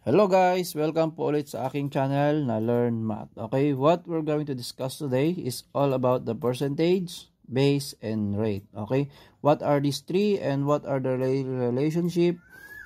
Hello guys! Welcome po ulit sa aking channel na Learn Math. Okay, what we're going to discuss today is all about the percentage, base, and rate. Okay, what are these three and what are the relationship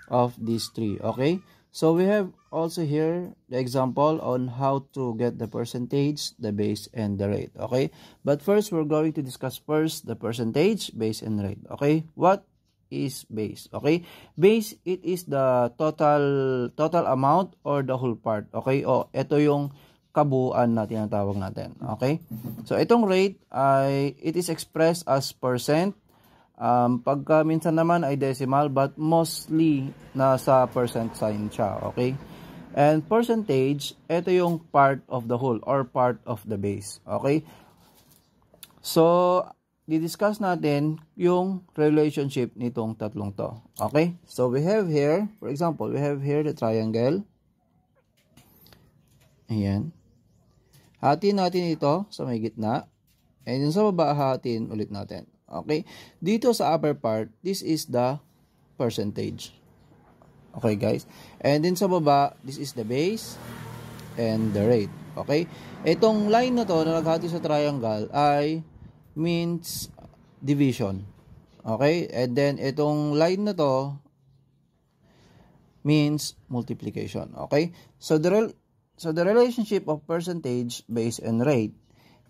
of these three? Okay, so we have also here the example on how to get the percentage, the base, and the rate. Okay, but first we're going to discuss first the percentage, base, and rate. Okay, what is base? Okay, base, it is the total amount or the whole part. Okay, o ito yung kabuuan na tinatawag natin. Okay, so itong rate ay it is expressed as percent. Pagka minsan naman ay decimal, but mostly nasa percent sign siya. Okay, and percentage, ito yung part of the whole or part of the base. Okay, so di-discuss natin yung relationship nitong tatlong to. Okay? So, we have here, for example, we have here the triangle. Ayan. Hatiin natin ito sa may gitna. And yung sa baba, hatiin ulit natin. Okay? Dito sa upper part, this is the percentage. Okay, guys? And then sa baba, this is the base and the rate. Okay? Itong line na to na naghati sa triangle ay means division. Okay? And then, itong line na to means multiplication. Okay? So, the relationship of percentage, base, and rate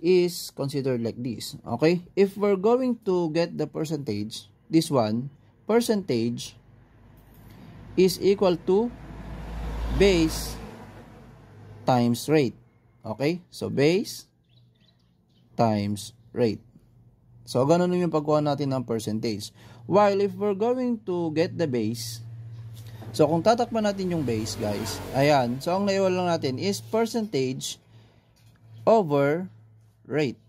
is considered like this. Okay? If we're going to get the percentage, this one, percentage is equal to base times rate. Okay? So, base times rate. So, ganun yung pagkuha natin ng percentage. While if we're going to get the base, so kung tatakpan natin yung base, guys, ayan. So, ang naiwan lang natin is percentage over rate.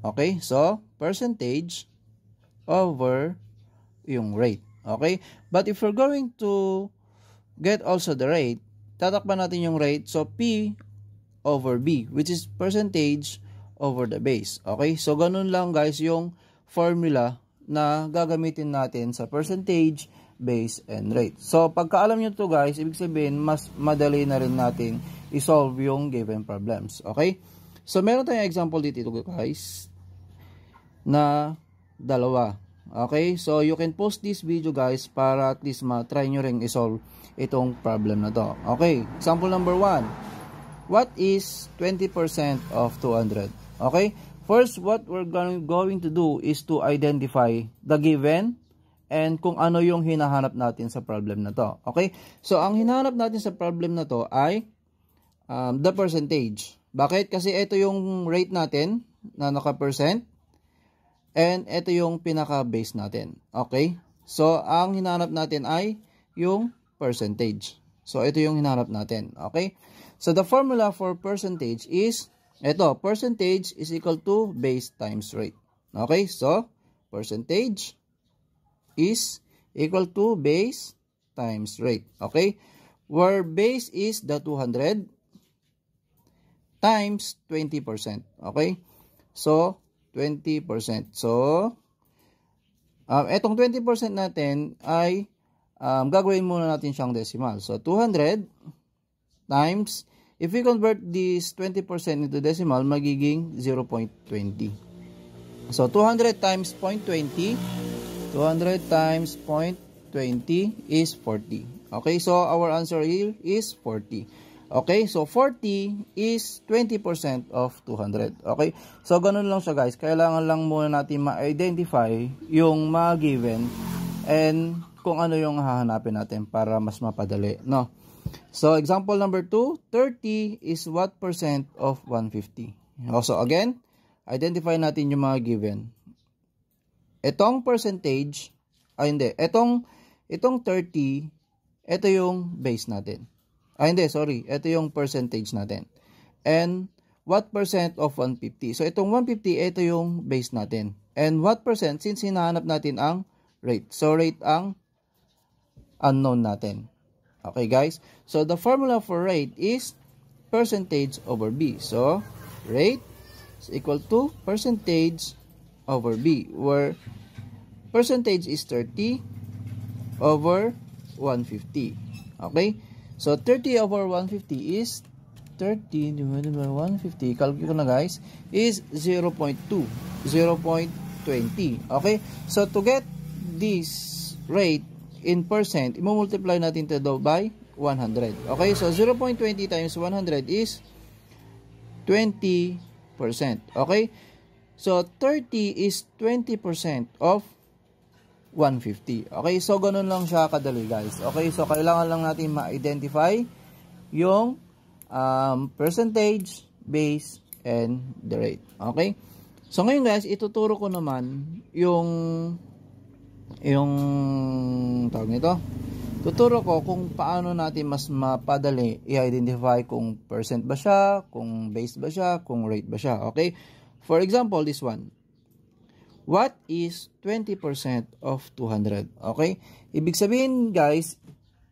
Okay? So, percentage over yung rate. Okay? But if we're going to get also the rate, tatakpan natin yung rate. So, P over B, which is percentage over the base. Okay? So, ganun lang guys yung formula na gagamitin natin sa percentage, base, and rate. So, pagka alam nyo to guys, ibig sabihin, mas madali na rin natin isolve yung given problems. Okay? So, meron tayong example dito guys na dalawa. Okay? So, you can post this video guys para at least try nyo rin isolve itong problem na to. Okay? Example number 1. What is 20% of 200? Okay? First, what we're going to do is to identify the given and kung ano yung hinahanap natin sa problem na to. Okay? So, ang hinahanap natin sa problem na to ay the percentage. Bakit? Kasi ito yung rate natin na naka-percent and ito yung pinaka-base natin. Okay? So, ang hinahanap natin ay yung percentage. So, ito yung hinahanap natin. Okay? So, the formula for percentage is, ito, percentage is equal to base times rate. Okay? So, percentage is equal to base times rate. Okay? Where base is the 200 times 20%. Okay? So, 20%. So, etong 20% natin ay gagawin muna natin siyang decimal. So, 200 times, if we convert this 20% into decimal, magiging 0.20. So, 200 times 0.20, 200 times 0.20 is 40. Okay, so our answer here is 40. Okay, so 40 is 20% of 200. Okay, so ganun lang siya guys. Kailangan lang muna natin ma-identify yung mga given and kung ano yung hahanapin natin para mas mapadali, no? So, example number 2, 30 is what percent of 150? Also, again, identify natin yung mga given. Itong percentage, hindi, itong 30, ito yung base natin. Hindi, sorry, ito yung percentage natin. And, what percent of 150? So, itong 150, ito yung base natin. And, what percent, since hinahanap natin ang rate. So, rate ang unknown natin. Okay, guys? So, the formula for rate is percentage over B. So, rate is equal to percentage over B, where percentage is 30 over 150. Okay? So 30 over 150 is 30 divided by 150, calculate ko na guys, is 0.2, 0.20. Okay? So to get this rate in percent, i-multiply natin ito by 100. Okay? So 0.20 times 100 is 20%. Okay? So 30 is 20% of 150. Okay? So ganun lang siya kadali guys. Okay? So kailangan lang natin ma-identify yung percentage, base, and the rate. Okay? So ngayon guys, ituturo ko naman yung tawag nito. Tuturo ko kung paano natin mas mapadali i-identify kung percent ba siya, kung base ba siya, kung rate ba siya. Okay? For example, this one. What is 20% of 200? Okay? Ibig sabihin guys,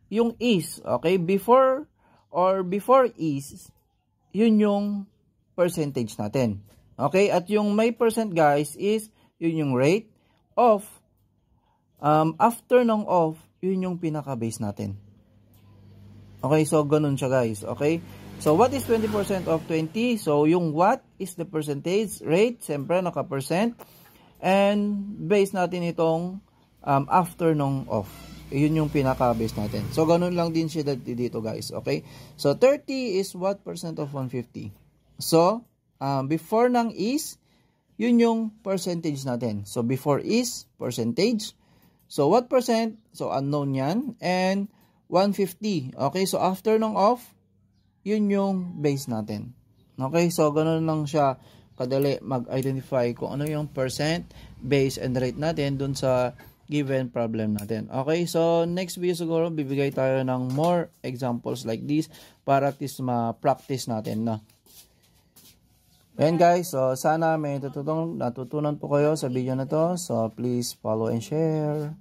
yung is, okay, before is, yun yung percentage natin. Okay? At yung may percent guys is, yun yung rate of, after ng of, yun yung pinaka-base natin. Okay? So, ganun siya guys. Okay? So, what is 20% of 20? So, yung what is the percentage, rate, siyempre naka-percent, and base natin itong after ng of. Yun yung pinaka-base natin. So, ganun lang din siya dito guys. Okay? So, 30 is what percent of 150? So, before ng is, yun yung percentage natin. So, before is, percentage. So, what percent? So, unknown yan. And 150. Okay? So, after ng of, yun yung base natin. Okay? So, ganun lang siya kadali mag-identify kung ano yung percent, base, and rate natin dun sa given problem natin. Okay, so next video siguro bibigay tayo ng more examples like this para at least ma-practice natin na. Ayan guys, so sana may natutunan po kayo sa video na to. So please follow and share.